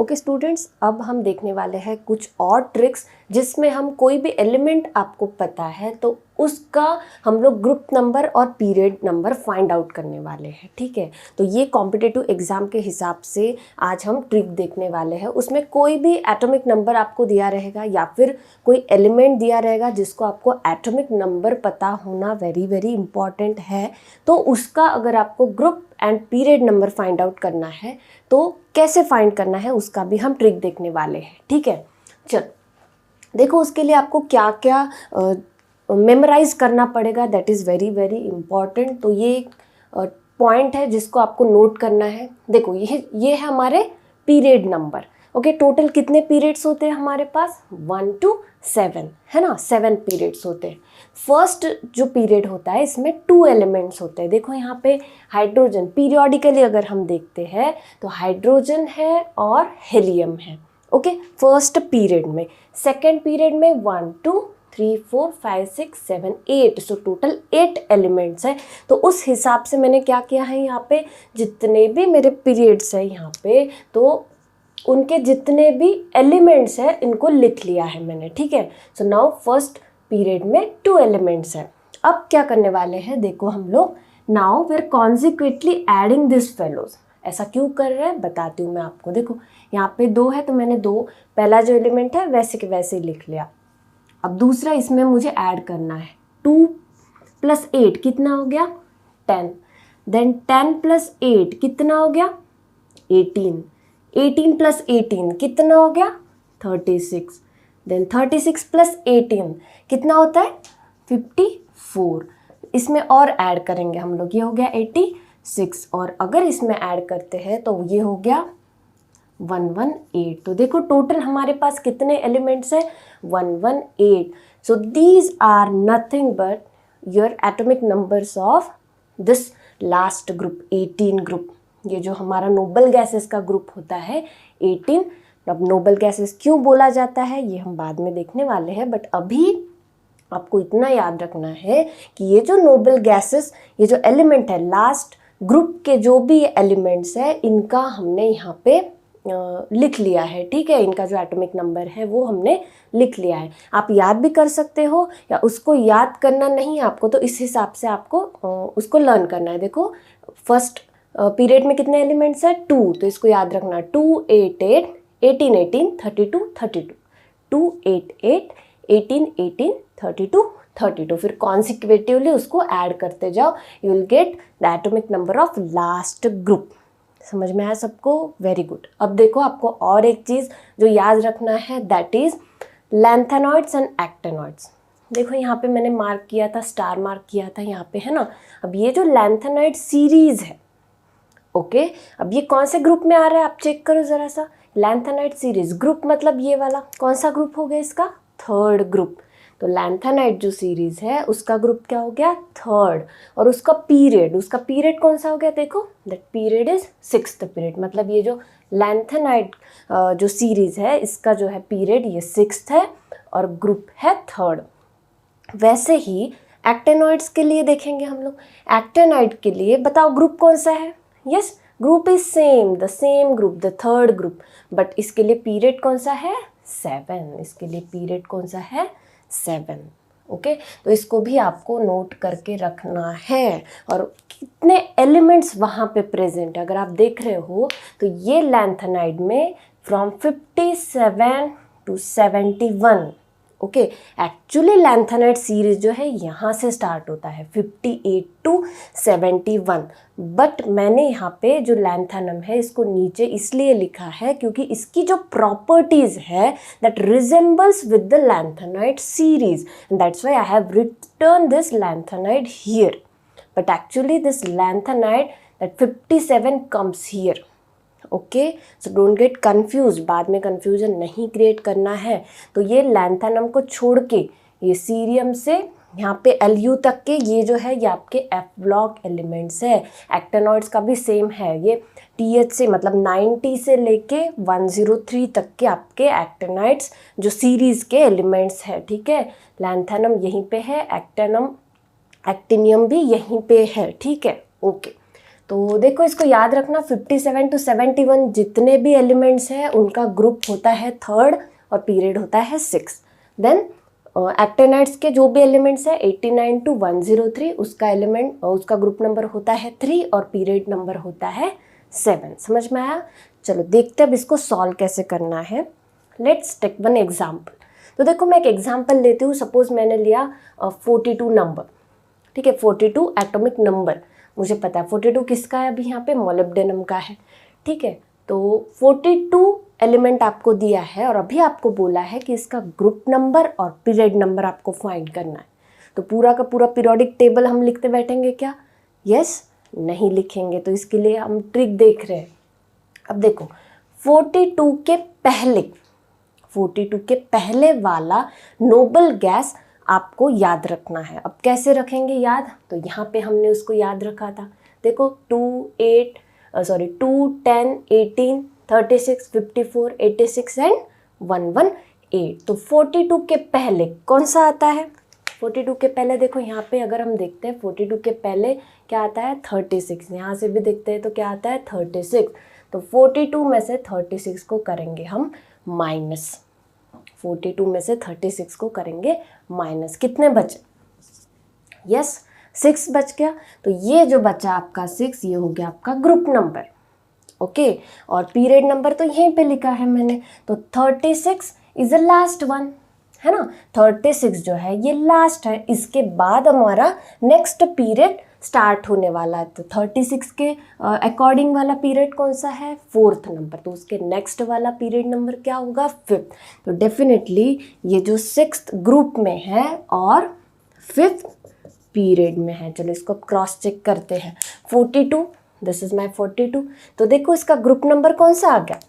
Okay students, अब हम देखने वाले हैं कुछ और ट्रिक्स जिसमें हम कोई भी एलिमेंट आपको पता है तो उसका हम लोग ग्रुप नंबर और पीरियड नंबर फाइंड आउट करने वाले हैं। ठीक है, तो ये कॉम्पिटिटिव एग्जाम के हिसाब से आज हम ट्रिक देखने वाले हैं। उसमें कोई भी एटॉमिक नंबर आपको दिया रहेगा या फिर कोई एलिमेंट दिया रहेगा जिसको आपको एटॉमिक नंबर पता होना वेरी वेरी इंपॉर्टेंट है। तो उसका अगर आपको group and period number find out करना है तो कैसे फाइंड करना है उसका भी हम ट्रिक देखने वाले हैं। ठीक है, चलो देखो उसके लिए आपको क्या क्या मेमोराइज करना पड़ेगा, that is very very important. तो ये पॉइंट है जिसको आपको नोट करना है। देखो ये है हमारे पीरियड नंबर। ओके, टोटल कितने पीरियड्स होते हैं हमारे पास? 1 to 7 है ना, 7 पीरियड्स होते हैं। फर्स्ट जो पीरियड होता है इसमें 2 एलिमेंट्स होते हैं। देखो यहाँ पे हाइड्रोजन, पीरियोडिकली अगर हम देखते हैं तो हाइड्रोजन है और हेलियम है। ओके, फर्स्ट पीरियड में। सेकेंड पीरियड में 1 2 3 4 5 6 7 8, सो टोटल 8 एलिमेंट्स है। तो उस हिसाब से मैंने क्या किया है, यहाँ पे जितने भी मेरे पीरियड्स है यहाँ पे, तो उनके जितने भी एलिमेंट्स हैं इनको लिख लिया है मैंने। ठीक है, सो नाउ फर्स्ट पीरियड में 2 एलिमेंट्स हैं। अब क्या करने वाले हैं, देखो हम लोग now we are consequently adding this fellows. ऐसा क्यों कर रहे हैं बताती हूँ मैं आपको। देखो यहाँ पे 2 है तो मैंने 2 पहला जो एलिमेंट है वैसे के वैसे ही लिख लिया। अब दूसरा इसमें मुझे ऐड करना है। 2 + 8 कितना हो गया? 10। देन 10 + 8 कितना हो गया? 18। 18 + 18 कितना हो गया? 36। देन 36 + 18 कितना होता है? 54। इसमें और ऐड करेंगे हम लोग, ये हो गया 86, और अगर इसमें ऐड करते हैं तो ये हो गया 118। तो देखो टोटल हमारे पास कितने एलिमेंट्स हैं? 118। So these are nothing but your atomic numbers of this last group, 18 group. ये जो हमारा नोबल गैसेस का ग्रुप होता है 18। अब नोबल गैसेस क्यों बोला जाता है ये हम बाद में देखने वाले हैं, बट अभी आपको इतना याद रखना है कि ये जो नोबल गैसेस, ये जो एलिमेंट है लास्ट ग्रुप के जो भी एलिमेंट्स है इनका हमने यहाँ पे लिख लिया है। ठीक है, इनका जो एटॉमिक नंबर है वो हमने लिख लिया है। आप याद भी कर सकते हो या उसको याद करना नहीं आपको, तो इस हिसाब से आपको उसको लर्न करना है। देखो फर्स्ट पीरियड में कितने एलिमेंट्स है? 2, तो इसको याद रखना। 2 8 8 18 18 32 32, 2 8 8 18 18 32 32। फिर कॉन्सिक्वेटिवली उसको ऐड करते जाओ, you will get the atomic number of last group. समझ में आया सबको? Very good. अब देखो आपको और एक चीज़ जो याद रखना है, that is lanthanoids and actinoids. देखो यहाँ पे मैंने मार्क किया था, स्टार मार्क किया था यहाँ पे, है ना। अब ये जो लैंथेनॉइड सीरीज है, ओके, अब ये कौन से ग्रुप में आ रहा है आप चेक करो ज़रा सा। लैंथेनाइड सीरीज ग्रुप मतलब ये वाला कौन सा ग्रुप हो गया इसका? 3rd group. तो लैंथेनाइड जो सीरीज है उसका ग्रुप क्या हो गया? 3rd। और उसका पीरियड कौन सा हो गया? देखो that period is 6th period. मतलब ये जो लैंथेनाइड जो सीरीज है इसका जो है पीरियड ये 6th है और ग्रुप है 3rd। वैसे ही एक्टेनॉइड्स के लिए देखेंगे हम लोग। एक्टेनॉइड के लिए बताओ ग्रुप कौन सा है? Yes, group is same, the same group, the 3rd group, but इसके लिए पीरियड कौन सा है? 7। इसके लिए पीरियड कौन सा है? 7। ओके, तो इसको भी आपको नोट करके रखना है। और कितने एलिमेंट्स वहाँ पे प्रेजेंट है अगर आप देख रहे हो तो ये लैंथेनाइड में from 57 to 71। Okay, actually lanthanide series जो है यहाँ से स्टार्ट होता है 58 to 71, बट मैंने यहाँ पे जो लैंथेनम है इसको नीचे इसलिए लिखा है क्योंकि इसकी जो प्रॉपर्टीज है that resembles with the lanthanide series, that's why I have written this lanthanide here, but actually this lanthanide that 57 comes here. Okay, so don't get confuse, बाद में कंफ्यूजन नहीं क्रिएट करना है। तो ये लैंथेनम को छोड़ के ये सीरियम से यहाँ पे LU तक के ये जो है ये आपके F ब्लॉक एलिमेंट्स है। एक्टेनॉइड्स का भी सेम है, ये TH से मतलब 90 से लेके 103 तक के आपके एक्टेनॉइड्स जो सीरीज के एलिमेंट्स है। ठीक है, लैंथेनम यहीं पे है, एक्टिनियम भी यहीं पे है। ठीक है, ओके, तो देखो इसको याद रखना, 57 to 71 जितने भी एलिमेंट्स हैं उनका ग्रुप होता है थर्ड और पीरियड होता है 6। देन एक्टेनाइड्स के जो भी एलिमेंट्स हैं 89 to 103 उसका ग्रुप नंबर होता है 3 और पीरियड नंबर होता है 7। समझ में आया? चलो देखते हैं अब इसको सॉल्व कैसे करना है। Let's take one example. तो देखो मैं एक एग्जाम्पल लेती हूँ। सपोज मैंने लिया 42 नंबर, ठीक है, 42 एटॉमिक नंबर। मुझे पता है 42 किसका है, अभी यहाँ पे मोलिब्डेनम का है, ठीक है। तो 42 एलिमेंट आपको दिया है और अभी आपको बोला है कि इसका ग्रुप नंबर और पीरियड नंबर आपको फाइंड करना है। तो पूरा का पूरा पीरियोडिक टेबल हम लिखते बैठेंगे क्या? यस, नहीं लिखेंगे। तो इसके लिए हम ट्रिक देख रहे हैं। अब देखो 42 के पहले वाला नोबल गैस आपको याद रखना है। अब कैसे रखेंगे याद? तो यहाँ पे हमने उसको याद रखा था। देखो 2, 10, 18, 36, 54, 86 एंड 118। तो 42 के पहले कौन सा आता है? 42 के पहले देखो यहाँ पे अगर हम देखते हैं 42 के पहले क्या आता है? 36। यहाँ से भी देखते हैं तो क्या आता है? 36। तो 42 में से 36 को करेंगे हम माइनस। 42 में से 36 को करेंगे माइनस। कितने बचे? यस, 6 बच गया। तो ये जो बचा आपका 6, ये हो गया आपका ग्रुप नंबर। ओके, और पीरियड नंबर तो यहीं पे लिखा है मैंने। तो 36 इज द लास्ट वन, है ना। 36 जो है ये लास्ट है। इसके बाद हमारा नेक्स्ट पीरियड स्टार्ट होने वाला है। तो 36 के अकॉर्डिंग वाला पीरियड कौन सा है? 4th number. तो उसके नेक्स्ट वाला पीरियड नंबर क्या होगा? 5th। तो डेफिनेटली ये जो 6th ग्रुप में है और 5th पीरियड में है। चलो इसको क्रॉस चेक करते हैं। 42, दिस इज माई 42। तो देखो इसका ग्रुप नंबर कौन सा आ गया?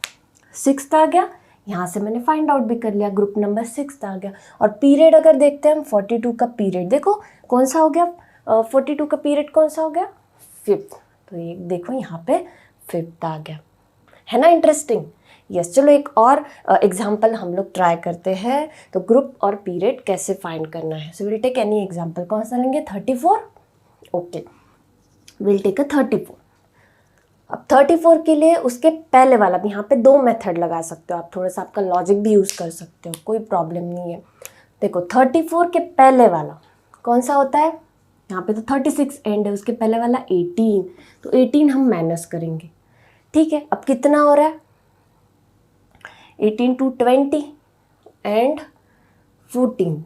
6th आ गया। यहाँ से मैंने फाइंड आउट भी कर लिया, ग्रुप नंबर 6th आ गया। और पीरियड अगर देखते हैं हम 42 का पीरियड, देखो कौन सा हो गया? 42 का पीरियड कौन सा हो गया? 5th। तो ये देखो यहाँ पे 5th आ गया, है ना। इंटरेस्टिंग। यस, चलो एक और एग्जाम्पल हम लोग ट्राई करते हैं। तो ग्रुप और पीरियड कैसे फाइंड करना है। So will take any example. कौन सा लेंगे? 34। Okay, will take 34। अब 34 के लिए उसके पहले वाला भी, यहाँ पे 2 मेथड लगा सकते हो आप, थोड़ा सा आपका लॉजिक भी यूज़ कर सकते हो, कोई प्रॉब्लम नहीं है। देखो 34 के पहले वाला कौन सा होता है? यहाँ पे तो 36 एंड है, उसके पहले वाला 18। तो 18 हम माइनस करेंगे, ठीक है। अब कितना हो रहा है? 18 to 20 एंड 14,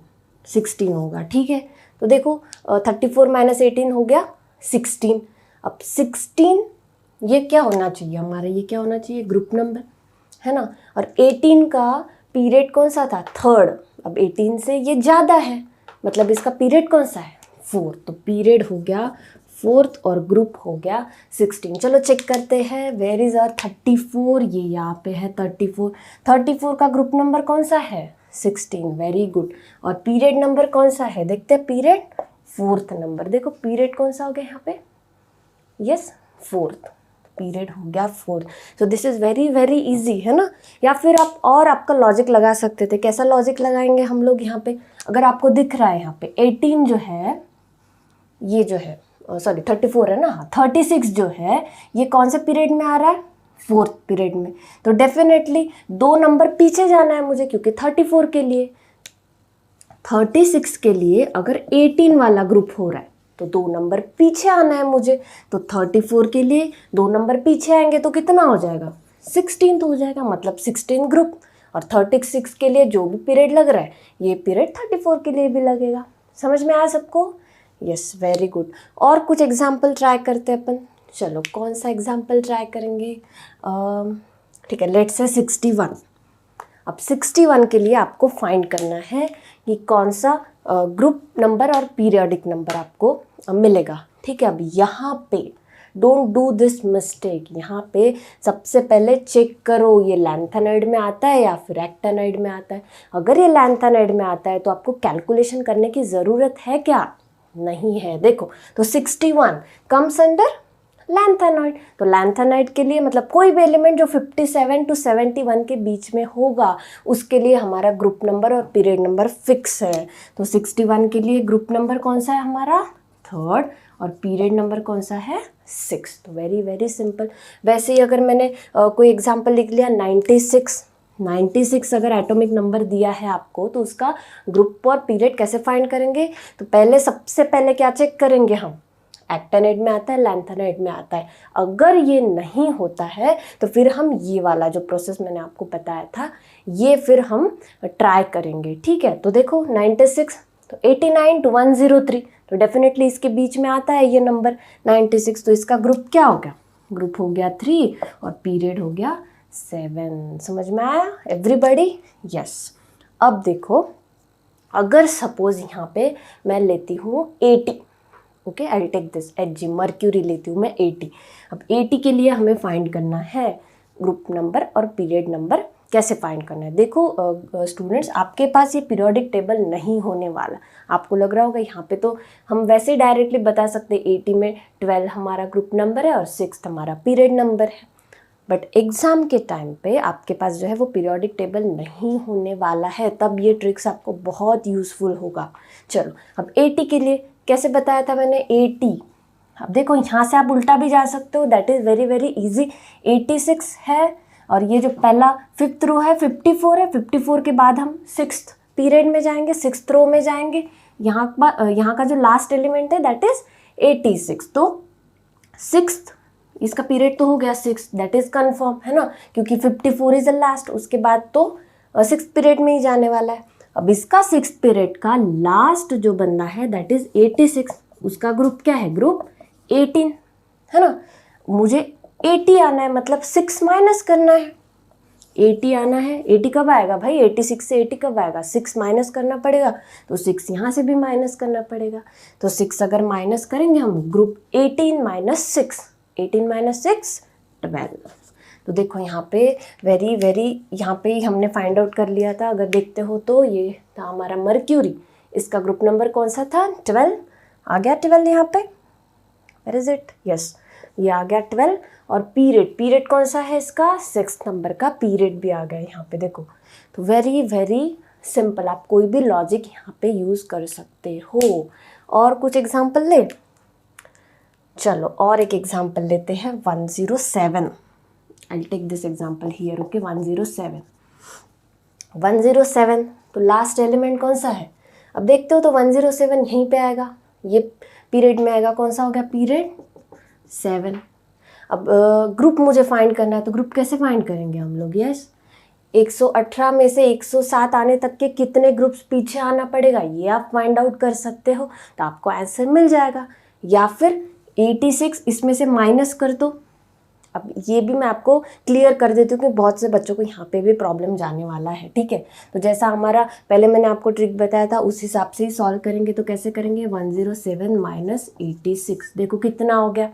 16 होगा, ठीक है। तो देखो 34 - 18 हो गया 16। अब 16 ये क्या होना चाहिए हमारा? ये क्या होना चाहिए? ग्रुप नंबर, है ना। और 18 का पीरियड कौन सा था? 3rd। अब 18 से ये ज़्यादा है, मतलब इसका पीरियड कौन सा है? 4th। तो पीरियड हो गया 4th और ग्रुप हो गया 16। चलो चेक करते हैं। Where is our 34? ये यहाँ पे है 34। 34 का ग्रुप नंबर कौन सा है? 16। Very good. और पीरियड नंबर कौन सा है? देखते हैं। Period 4th number. देखो पीरियड कौन सा हो गया यहाँ पे? Yes, 4th। पीरियड हो गया 4th। So this is very very easy, है ना। या फिर आप और आपका लॉजिक लगा सकते थे। कैसा लॉजिक लगाएंगे हम लोग यहाँ पे? अगर आपको दिख रहा है यहाँ पे 18 जो है, ये जो है सॉरी 34 है ना, 36 जो है ये कौन से पीरियड में आ रहा है? 4th पीरियड में। तो डेफिनेटली 2 नंबर पीछे जाना है मुझे, क्योंकि 34 के लिए 36 के लिए अगर 18 वाला ग्रुप हो रहा है तो 2 नंबर पीछे आना है मुझे। तो 34 के लिए 2 नंबर पीछे आएंगे तो कितना हो जाएगा? 16 हो जाएगा, मतलब 16 ग्रुप। और 36 के लिए जो भी पीरियड लग रहा है ये पीरियड 34 के लिए भी लगेगा। समझ में आया सबको? Yes, very good. और कुछ एग्जाम्पल ट्राई करते हैं अपन। चलो कौन सा एग्जाम्पल ट्राई करेंगे? ठीक है, लेट्स से 61। अब 61 के लिए आपको फाइंड करना है कि कौन सा ग्रुप नंबर और पीरियोडिक नंबर आपको मिलेगा, ठीक है। अब यहाँ पे डोंट डू दिस मिस्टेक। यहाँ पे सबसे पहले चेक करो ये लैंथेनाइड में आता है या फिर एक्टेनाइड में आता है। अगर ये लैंथेनाइड में आता है तो आपको कैलकुलेशन करने की ज़रूरत है क्या? नहीं है। देखो तो 61 कम्स अंडर लैंथेनाइड। तो लैंथेनाइड के लिए मतलब कोई भी एलिमेंट जो 57 to 71 के बीच में होगा उसके लिए हमारा ग्रुप नंबर और पीरियड नंबर फिक्स है। तो 61 के लिए ग्रुप नंबर कौन सा है हमारा? 3rd। और पीरियड नंबर कौन सा है 6। तो वेरी वेरी सिंपल। वैसे ही अगर मैंने कोई एग्जांपल लिख लिया 96 अगर एटॉमिक नंबर दिया है आपको, तो उसका ग्रुप और पीरियड कैसे फाइंड करेंगे? तो पहले सबसे पहले क्या चेक करेंगे हम? एक्टेनाइड में आता है, लैंथेनाइड में आता है। अगर ये नहीं होता है तो फिर हम ये वाला जो प्रोसेस मैंने आपको बताया था ये फिर हम ट्राई करेंगे, ठीक है। तो देखो 96 तो 89 to 103, तो डेफिनेटली इसके बीच में आता है ये नंबर 96। तो इसका ग्रुप क्या हो गया? ग्रुप हो गया 3 और पीरियड हो गया 7। समझ में आया एवरीबॉडी? यस। अब देखो अगर सपोज यहाँ पे मैं लेती हूँ 80, okay, I take this Hg, mercury लेती हूँ मैं 80। अब 80 के लिए हमें फाइंड करना है ग्रुप नंबर और पीरियड नंबर। कैसे फाइंड करना है? देखो स्टूडेंट्स, आपके पास ये पीरियोडिक टेबल नहीं होने वाला। आपको लग रहा होगा यहाँ पे तो हम वैसे ही डायरेक्टली बता सकते हैं 80 में 12 हमारा ग्रुप नंबर है और 6 हमारा पीरियड नंबर है। बट एग्ज़ाम के टाइम पे आपके पास जो है वो पीरियोडिक टेबल नहीं होने वाला है, तब ये ट्रिक्स आपको बहुत यूज़फुल होगा। चलो अब 80 के लिए कैसे बताया था मैंने? 80, अब देखो यहाँ से आप उल्टा भी जा सकते हो, that is very very easy. 86 है और ये जो पहला 5th रो है 54 है। 54 के बाद हम 6th पीरियड में जाएंगे, 6th रो में जाएंगे। यहाँ का जो लास्ट एलिमेंट है दैट इज़ 86। तो 6th इसका पीरियड तो हो गया 6, दैट इज़ कन्फर्म है ना, क्योंकि 54 इज़ द लास्ट। उसके बाद तो 6th पीरियड में ही जाने वाला है। अब इसका 6th पीरियड का लास्ट जो बंदा है दैट इज़ 86। उसका ग्रुप क्या है? ग्रुप 18 है ना। मुझे 80 आना है, मतलब 6 माइनस करना है। 80 आना है, 80 कब आएगा भाई? 86 से 80 कब आएगा? 6 माइनस करना पड़ेगा, तो 6 यहाँ से भी माइनस करना पड़ेगा। तो 6 अगर माइनस करेंगे हम, ग्रुप 18 माइनस 6, 18 माइनस 6 12। तो देखो यहाँ पे वेरी वेरी यहाँ पे ही हमने फाइंड आउट कर लिया था। अगर देखते हो तो ये था हमारा मर्क्यूरी, इसका ग्रुप नंबर कौन सा था? 12। आ गया 12 यहाँ पे, वेयर इज इट? यस, ये आ गया 12। और पीरियड कौन सा है इसका? 6th नंबर का पीरियड भी आ गया यहाँ पे, देखो। तो वेरी वेरी सिंपल, आप कोई भी लॉजिक यहाँ पे यूज़ कर सकते हो। और कुछ एग्जाम्पल ले, चलो और एक एग्जाम्पल लेते हैं 107। I'll take this example here, okay? 107 तो लास्ट एलिमेंट कौन सा है? अब देखते हो तो 107 यहीं पे आएगा, ये पीरियड में आएगा। कौन सा हो गया? पीरियड 7। अब ग्रुप मुझे फाइंड करना है, तो ग्रुप कैसे फाइंड करेंगे हम लोग? यस, 118 में से 107 आने तक के कितने ग्रुप्स पीछे आना पड़ेगा ये आप फाइंड आउट कर सकते हो, तो आपको आंसर मिल जाएगा। या फिर 86 इसमें से माइनस कर दो। अब ये भी मैं आपको क्लियर कर देती हूँ कि बहुत से बच्चों को यहाँ पे भी प्रॉब्लम जाने वाला है, ठीक है। तो जैसा हमारा पहले मैंने आपको ट्रिक बताया था उस हिसाब से ही सॉल्व करेंगे। तो कैसे करेंगे? 107 माइनस 86, देखो कितना हो गया?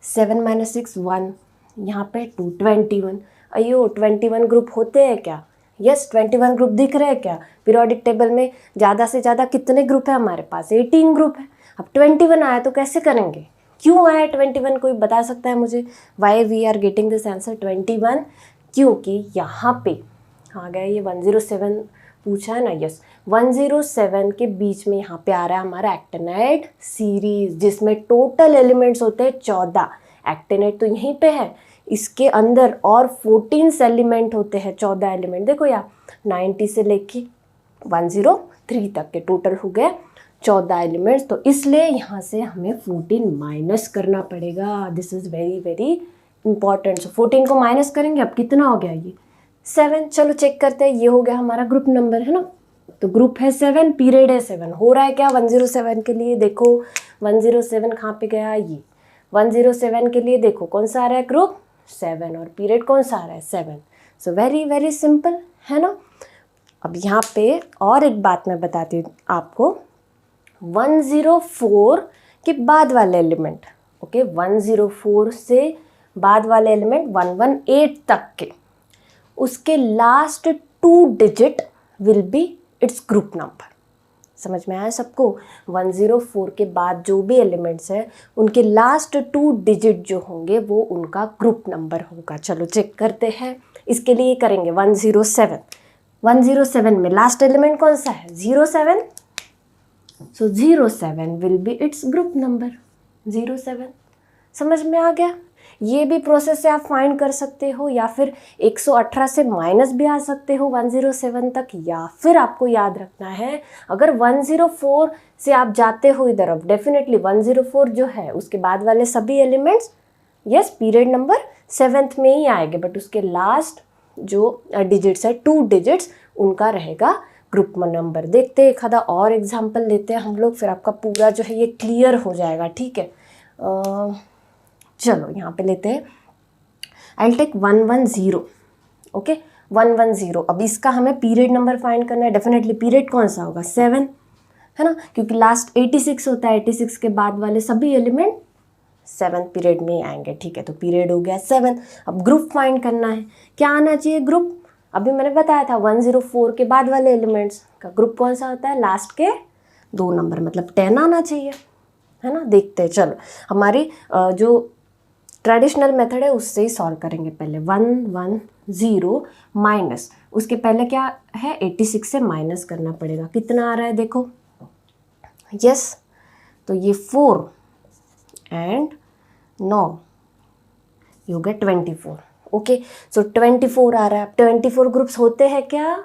7 माइनस 6 1, यहाँ पे 2 21। अयो 21 ग्रुप होते हैं क्या? यस, 21 ग्रुप दिख रहे हैं क्या? पीरियोडिक टेबल में ज़्यादा से ज़्यादा कितने ग्रुप है हमारे पास? 18 ग्रुप है। अब 21 आया तो कैसे करेंगे? क्यों आया 21? कोई बता सकता है मुझे? Why we are getting this answer 21? क्योंकि यहाँ पे आ गया ये 107 पूछा है ना। यस, 107 के बीच में यहाँ पे आ रहा है हमारा एक्टिनाइड सीरीज, जिसमें टोटल एलिमेंट्स होते हैं 14। एक्टिनाइड तो यहीं पे है, इसके अंदर और 14 एलिमेंट होते हैं, 14 एलिमेंट। देखो यार 90 से लेके 103 तक के टोटल हो गए 14 एलिमेंट्स। तो इसलिए यहाँ से हमें 14 माइनस करना पड़ेगा। This is very very important. So 14 को माइनस करेंगे, अब कितना हो गया? ये 7। चलो चेक करते हैं, ये हो गया हमारा ग्रुप नंबर है ना। तो ग्रुप है 7, पीरियड है 7। हो रहा है क्या 107 के लिए? देखो 107 कहाँ पे गया? ये 107 के लिए देखो कौन सा आ रहा है? ग्रुप 7। और पीरियड कौन सा आ रहा है? 7। सो वेरी वेरी सिंपल है ना। अब यहाँ पे और एक बात मैं बताती हूँ आपको, 104 के बाद वाले एलिमेंट, ओके, 104 से बाद वाले एलिमेंट 118 तक के, उसके last 2 digit will be its group number. समझ में आया सबको? 104 के बाद जो भी एलिमेंट्स हैं उनके लास्ट 2 डिजिट जो होंगे वो उनका ग्रुप नंबर होगा। चलो चेक करते हैं। इसके लिए करेंगे 107। 107 में लास्ट एलिमेंट कौन सा है? 07। So 07 will be its group number. 107। समझ में आ गया? ये भी प्रोसेस से आप फाइंड कर सकते हो, या फिर 118 से माइनस भी आ सकते हो 107 तक, या फिर आपको याद रखना है अगर 104 से आप जाते हो इधर, अब डेफिनेटली 104 जो है उसके बाद वाले सभी elements yes period number 7th में ही आएंगे, बट उसके लास्ट जो डिजिट्स है 2 डिजिट्स उनका रहेगा ग्रुप नंबर। देखते हैं एक आधा और एग्जाम्पल लेते हैं हम लोग, फिर आपका पूरा जो है ये क्लियर हो जाएगा। ठीक है, चलो यहाँ पे लेते हैं, आई विल टेक 110। ओके 110। अब इसका हमें पीरियड नंबर फाइंड करना है। डेफिनेटली पीरियड कौन सा होगा? 7 है ना, क्योंकि लास्ट 86 होता है, 86 के बाद वाले सभी एलिमेंट 7th पीरियड में आएंगे। ठीक है, तो पीरियड हो गया 7। अब ग्रुप फाइंड करना है, क्या आना चाहिए ग्रुप? अभी मैंने बताया था 104 के बाद वाले एलिमेंट्स का ग्रुप कौन सा होता है? लास्ट के 2 नंबर, मतलब 10 आना चाहिए, है ना। देखते हैं, चलो हमारी जो ट्रेडिशनल मेथड है उससे ही सॉल्व करेंगे। पहले 110 माइनस, उसके पहले क्या है 86 से माइनस करना पड़ेगा। कितना आ रहा है देखो, यस तो ये 4 एंड 9 ये हो गया 24। ओके सो 24 आ रहा है। अब 24 ग्रुप्स होते हैं क्या?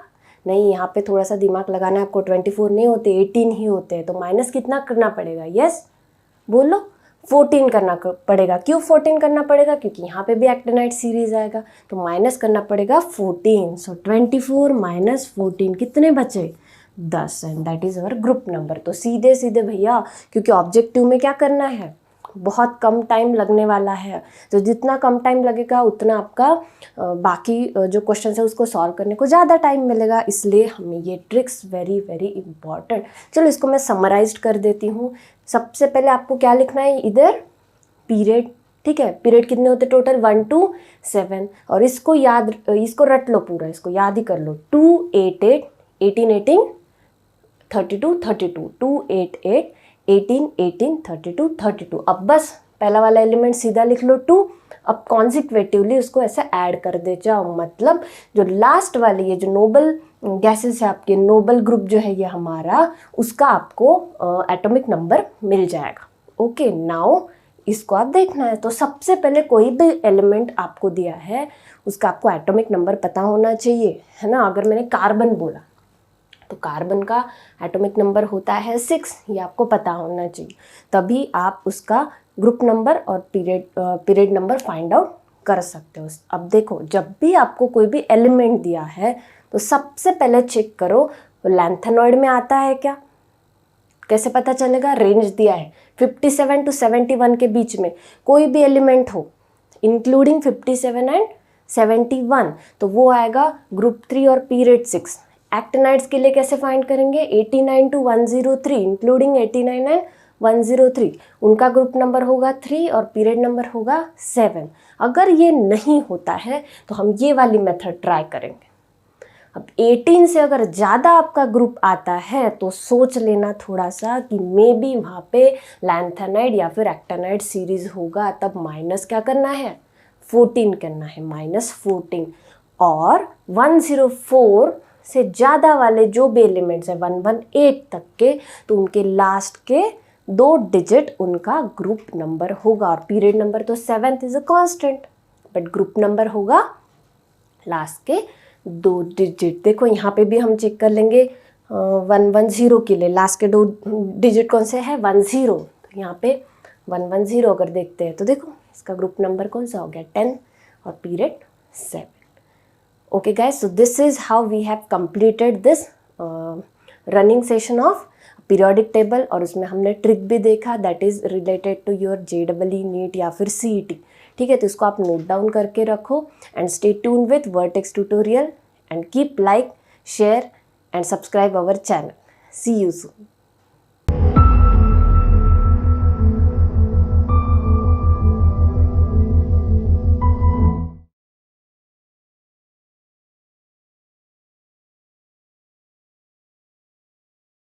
नहीं, यहाँ पे थोड़ा सा दिमाग लगाना है आपको। 24 नहीं होते, 18 ही होते हैं। तो माइनस कितना करना पड़ेगा? यस बोलो, 14 करना पड़ेगा। क्यों 14 करना पड़ेगा? क्योंकि यहाँ पे भी एक्टिनाइड सीरीज आएगा, तो माइनस करना पड़ेगा 14। सो 24 माइनस 14 कितने बचे? 10, and that is our group number. तो सीधे सीधे भैया, क्योंकि ऑब्जेक्टिव में क्या करना है, बहुत कम टाइम लगने वाला है, तो जितना कम टाइम लगेगा उतना आपका बाकी जो क्वेश्चन है उसको सॉल्व करने को ज़्यादा टाइम मिलेगा। इसलिए हमें ये ट्रिक्स वेरी वेरी इंपॉर्टेंट। चलो इसको मैं समराइज्ड कर देती हूँ। सबसे पहले आपको क्या लिखना है इधर? पीरियड। ठीक है, पीरियड कितने होते टोटल? 1 to 7। और इसको इसको रट लो पूरा, इसको याद ही कर लो। 2 8 8 18 18 32 32 2 8 8 18 18 32 32। अब बस पहला वाला एलिमेंट सीधा लिख लो 2। अब कॉन्सिक्वेटिवली उसको ऐसे ऐड कर दे जाओ, मतलब जो लास्ट वाली ये जो नोबल गैसेस है आपके, नोबल ग्रुप जो है ये हमारा, उसका आपको एटॉमिक नंबर मिल जाएगा। ओके नाउ इसको आप देखना है। तो सबसे पहले कोई भी एलिमेंट आपको दिया है उसका आपको एटॉमिक नंबर पता होना चाहिए, है ना। अगर मैंने कार्बन बोला तो कार्बन का एटॉमिक नंबर होता है 6, ये आपको पता होना चाहिए, तभी आप उसका ग्रुप नंबर और पीरियड नंबर फाइंड आउट कर सकते हो। अब देखो, जब भी आपको कोई भी एलिमेंट दिया है तो सबसे पहले चेक करो लैंथेनॉइड में आता है क्या। कैसे पता चलेगा? रेंज दिया है 57 to 71 के बीच में कोई भी एलिमेंट हो, इंक्लूडिंग 57 एंड 71, तो वो आएगा ग्रुप 3 और पीरियड 6। एक्टिनाइड्स के लिए कैसे फाइंड करेंगे? 89 to 103 इंक्लूडिंग 89 एंड 103, उनका ग्रुप नंबर होगा 3 और पीरियड नंबर होगा 7। अगर ये नहीं होता है तो हम ये वाली मेथड ट्राई करेंगे। अब 18 से अगर ज़्यादा आपका ग्रुप आता है तो सोच लेना थोड़ा सा कि मे बी वहाँ पे लैंथेनाइड या फिर एक्टिनाइड सीरीज होगा, तब माइनस क्या करना है? 14 करना है, -14। और 104 से ज़्यादा वाले जो भी एलिमेंट्स हैं 118 तक के, तो उनके लास्ट के 2 डिजिट उनका ग्रुप नंबर होगा। और पीरियड नंबर तो 7th is a constant, but group number होगा लास्ट के 2 डिजिट। देखो यहाँ पे भी हम चेक कर लेंगे 110 के लिए लास्ट के 2 डिजिट कौन से है? 10। तो यहाँ पे 110 अगर देखते हैं तो देखो इसका ग्रुप नंबर कौन सा हो गया? 10 और period 7। Okay guys, so this is how we have completed this running session of periodic table, और उसमें हमने ट्रिक भी देखा that is related to your JEE NEET या फिर CET। ठीक है, तो इसको आप नोट डाउन करके रखो and stay tuned with Vertex tutorial and keep like, share and subscribe our channel. See you soon.